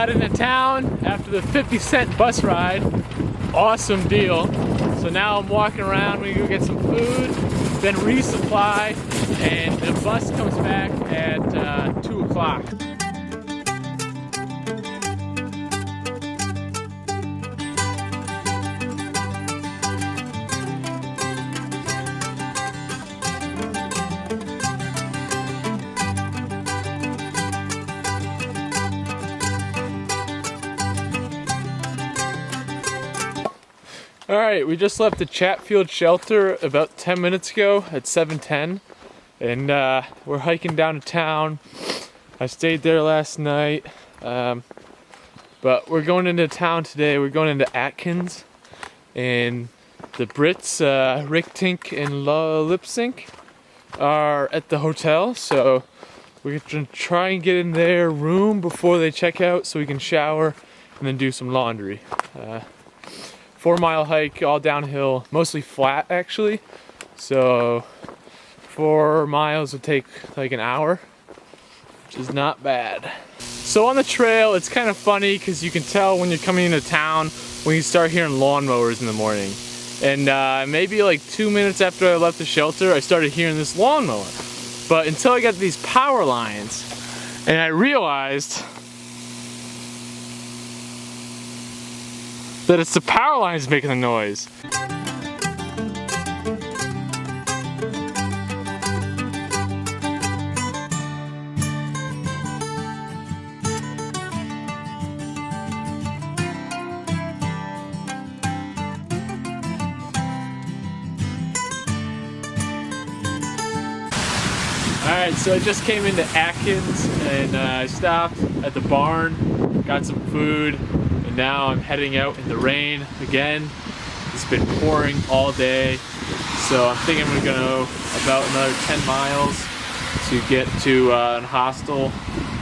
got into town after the 50-cent bus ride. Awesome deal. So now I'm walking around, we go get some food, then resupply, and the bus comes back at 2 o'clock. Alright, we just left the Chatfield shelter about 10 minutes ago at 7:10, and we're hiking down to town. I stayed there last night, but we're going into town today. We're going into Atkins, and the Brits, Rick, Tink, and Lip Sync are at the hotel, so we're gonna try and get in their room before they check out so we can shower and then do some laundry. 4-mile hike, all downhill, mostly flat actually. So 4 miles would take like an hour, which is not bad. So on the trail, it's kind of funny because you can tell when you're coming into town when you start hearing lawnmowers in the morning. And maybe like 2 minutes after I left the shelter, I started hearing this lawnmower. But until I got these power lines, and I realized that it's the power lines making the noise. Alright, so I just came into Atkins and I stopped at the barn, got some food, and now I'm heading out in the rain again. It's been pouring all day, so I'm thinking we're gonna go about another 10 miles to get to a hostel.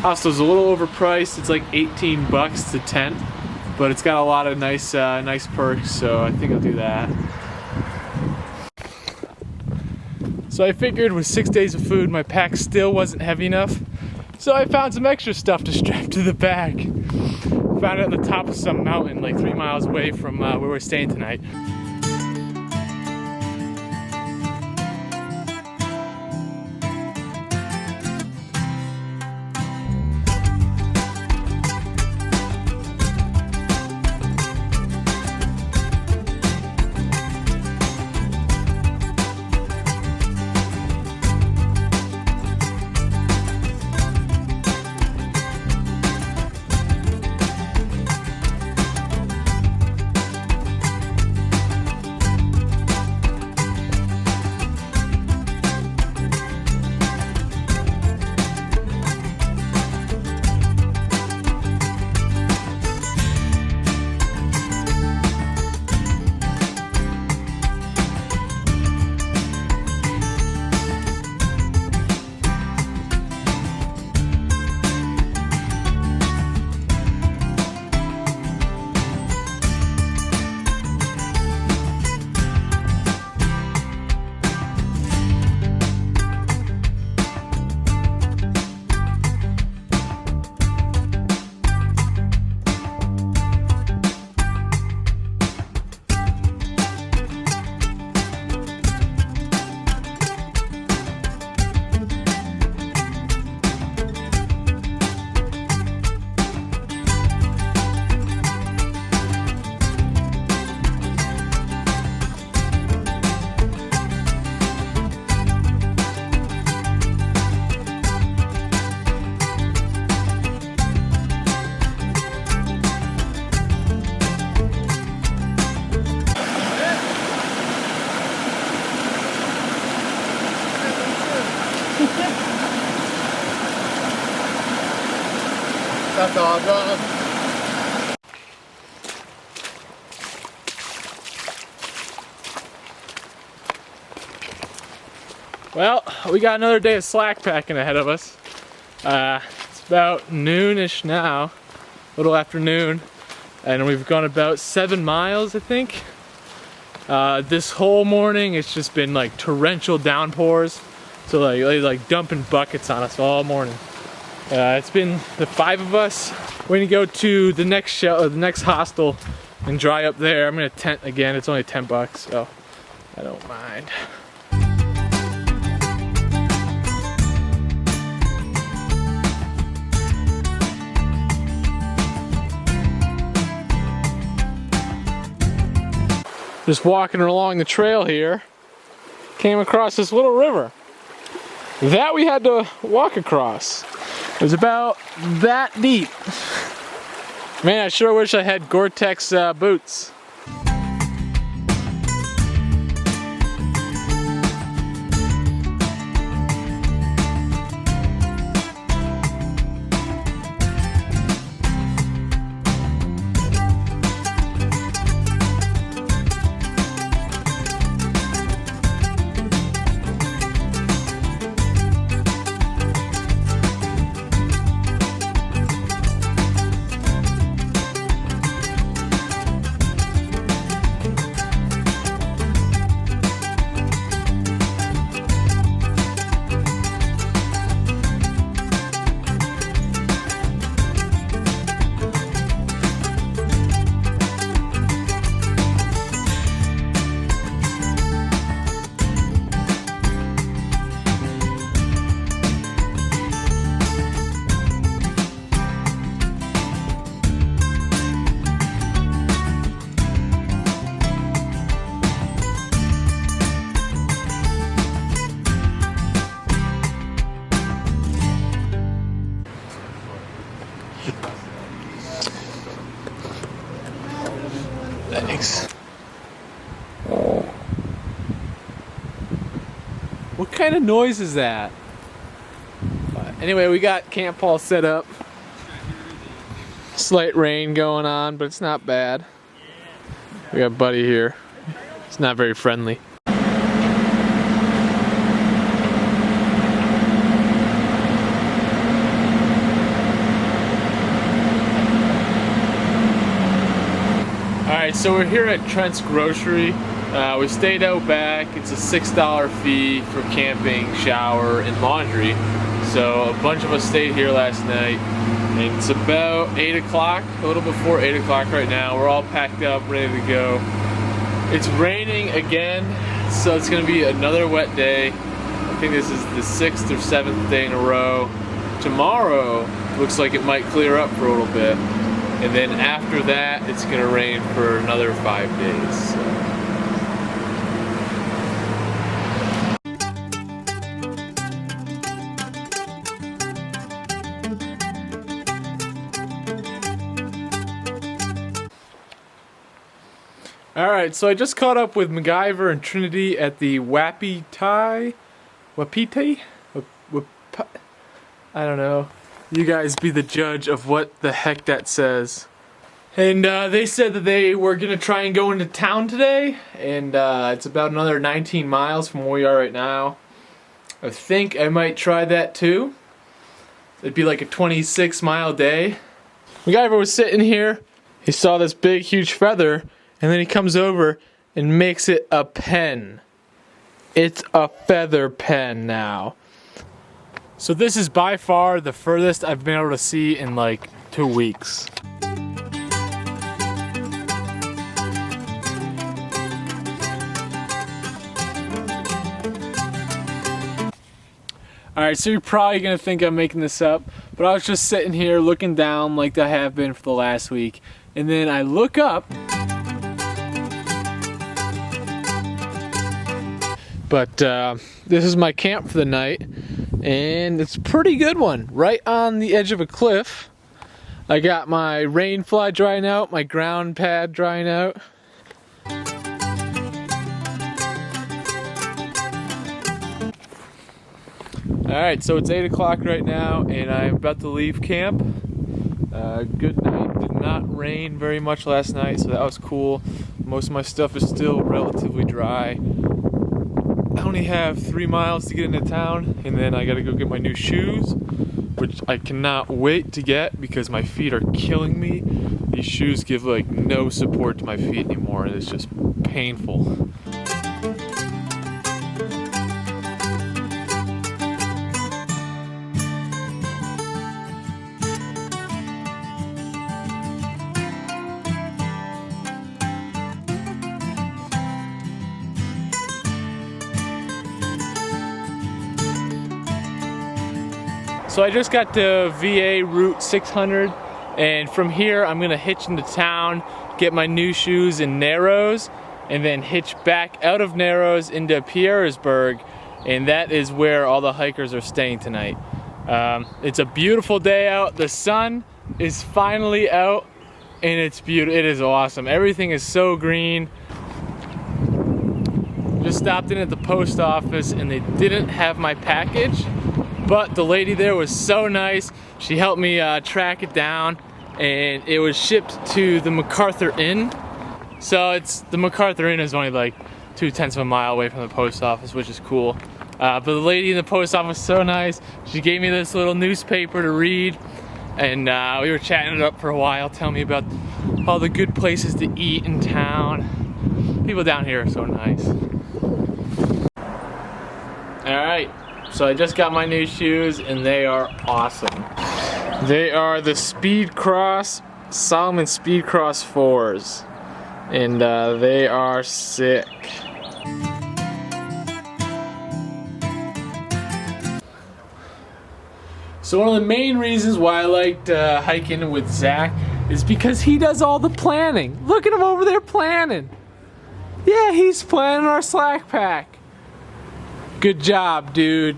Hostel's a little overpriced, it's like 18 bucks to tent, but it's got a lot of nice perks, so I think I'll do that. So I figured with 6 days of food, my pack still wasn't heavy enough. So I found some extra stuff to strap to the back. Found it at the top of some mountain, like 3 miles away from where we're staying tonight. That's awesome. Well, we got another day of slack packing ahead of us. It's about noonish now, a little after noon, and we've gone about 7 miles, I think. This whole morning, it's just been like torrential downpours, so like dumping buckets on us all morning. It's been the 5 of us, We're gonna go to the next hostel and dry up there. I'm gonna tent again. It's only 10 bucks, so I don't mind. Just walking along the trail here, came across this little river that we had to walk across. It was about that deep. Man, I sure wish I had Gore-Tex boots. Thanks. What kind of noise is that? Anyway, we got camp all set up. Slight rain going on, but it's not bad. We got Buddy here. It's not very friendly. Alright, so we're here at Trent's Grocery. We stayed out back. It's a $6 fee for camping, shower, and laundry. So a bunch of us stayed here last night. And it's about 8 o'clock, a little before 8 o'clock right now. We're all packed up, ready to go. It's raining again, so it's gonna be another wet day. I think this is the 6th or 7th day in a row. Tomorrow looks like it might clear up for a little bit. And then after that, it's gonna rain for another 5 days. So. Alright, so I just caught up with MacGyver and Trinity at the Wapiti? I don't know. You guys be the judge of what the heck that says. And they said that they were gonna try and go into town today, and it's about another 19 miles from where we are right now. I think I might try that too. It'd be like a 26-mile day. MacGyver was sitting here, he saw this big huge feather, and then he comes over and makes it a pen. It's a feather pen now. So this is by far the furthest I've been able to see in like 2 weeks. Alright, so you're probably gonna think I'm making this up, but I was just sitting here looking down like I have been for the last week, and then I look up. But this is my camp for the night, and it's a pretty good one. Right on the edge of a cliff. I got my rain fly drying out, my ground pad drying out. Alright, so it's 8 o'clock right now, and I'm about to leave camp. Good night. Did not rain very much last night, so that was cool. Most of my stuff is still relatively dry. I only have 3 miles to get into town, and then I gotta go get my new shoes, which I cannot wait to get because my feet are killing me. These shoes give like no support to my feet anymore, and it's just painful. So I just got to VA Route 600, and from here I'm gonna hitch into town, get my new shoes in Narrows, and then hitch back out of Narrows into Petersburg, and that is where all the hikers are staying tonight. It's a beautiful day out. The sun is finally out, and it's beautiful. It is awesome. Everything is so green. Just stopped in at the post office, and they didn't have my package, but the lady there was so nice. She helped me track it down, and it was shipped to the MacArthur Inn. So the MacArthur Inn is only like 0.2 of a mile away from the post office, which is cool. But the lady in the post office was so nice. She gave me this little newspaper to read, and we were chatting it up for a while, telling me about all the good places to eat in town. People down here are so nice. Alright, so I just got my new shoes, and they are awesome. They are the Speed Cross, Salomon Speed Cross 4s, and they are sick. So one of the main reasons why I liked hiking with Zach is because he does all the planning. Look at him over there planning. Yeah, he's planning our slack pack. Good job, dude.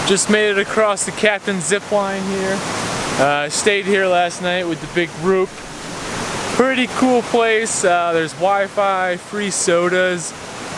Just made it across the Captain Zip line here. Stayed here last night with the big group. Pretty cool place. There's Wi-Fi, free sodas,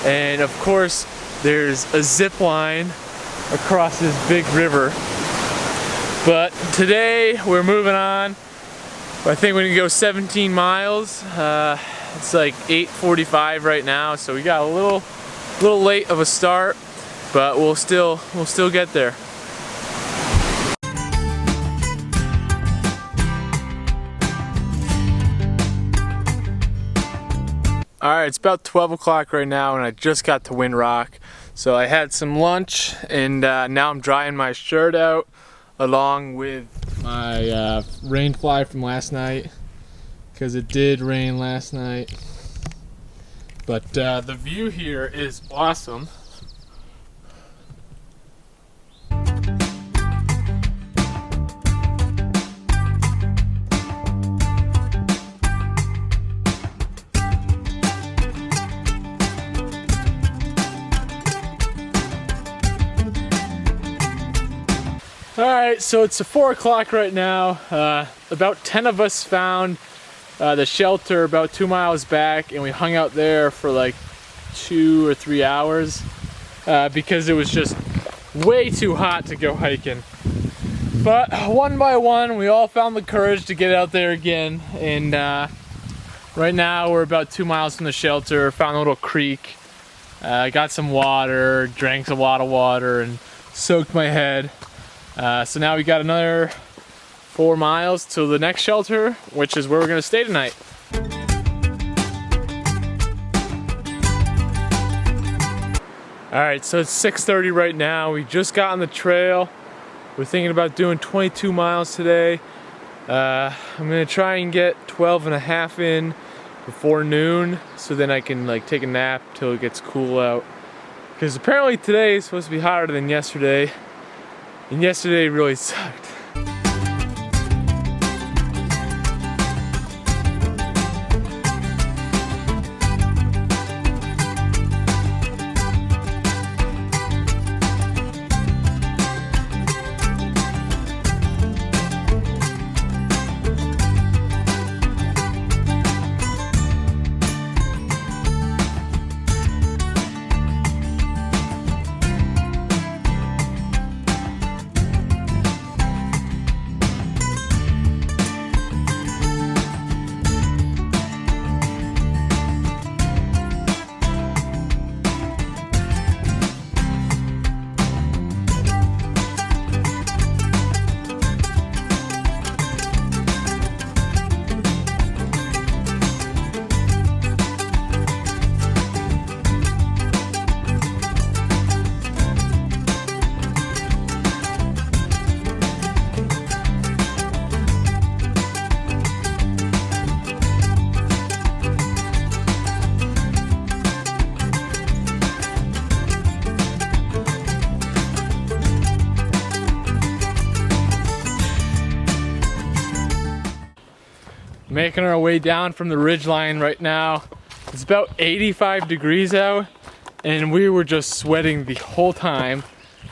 and of course there's a zip line across this big river. But today we're moving on. I think we're gonna go 17 miles. It's like 8:45 right now, so we got a little late of a start, but we'll still get there. Alright, it's about 12 o'clock right now, and I just got to Wind Rock. So I had some lunch, and now I'm drying my shirt out along with my rain fly from last night, because it did rain last night. But the view here is awesome. Alright, so it's 4 o'clock right now. About 10 of us found the shelter about 2 miles back, and we hung out there for like 2 or 3 hours because it was just way too hot to go hiking. But one by one, we all found the courage to get out there again, and right now we're about 2 miles from the shelter. Found a little creek, got some water, drank a lot of water, and soaked my head. So now we got another 4 miles to the next shelter, which is where we're gonna stay tonight. Alright, so it's 6:30 right now. We just got on the trail. We're thinking about doing 22 miles today. I'm gonna try and get 12 and a half in before noon, so then I can like take a nap till it gets cool out. Because apparently today is supposed to be hotter than yesterday. And yesterday really sucked. Making our way down from the ridgeline right now. It's about 85 degrees out, and we were just sweating the whole time.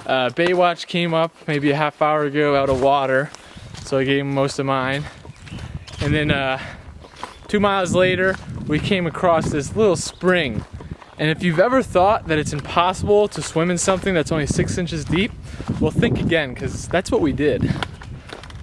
Baywatch came up maybe a half hour ago out of water, so I gave him most of mine. And then 2 miles later, we came across this little spring. And if you've ever thought that it's impossible to swim in something that's only 6 inches deep, well, think again, because that's what we did.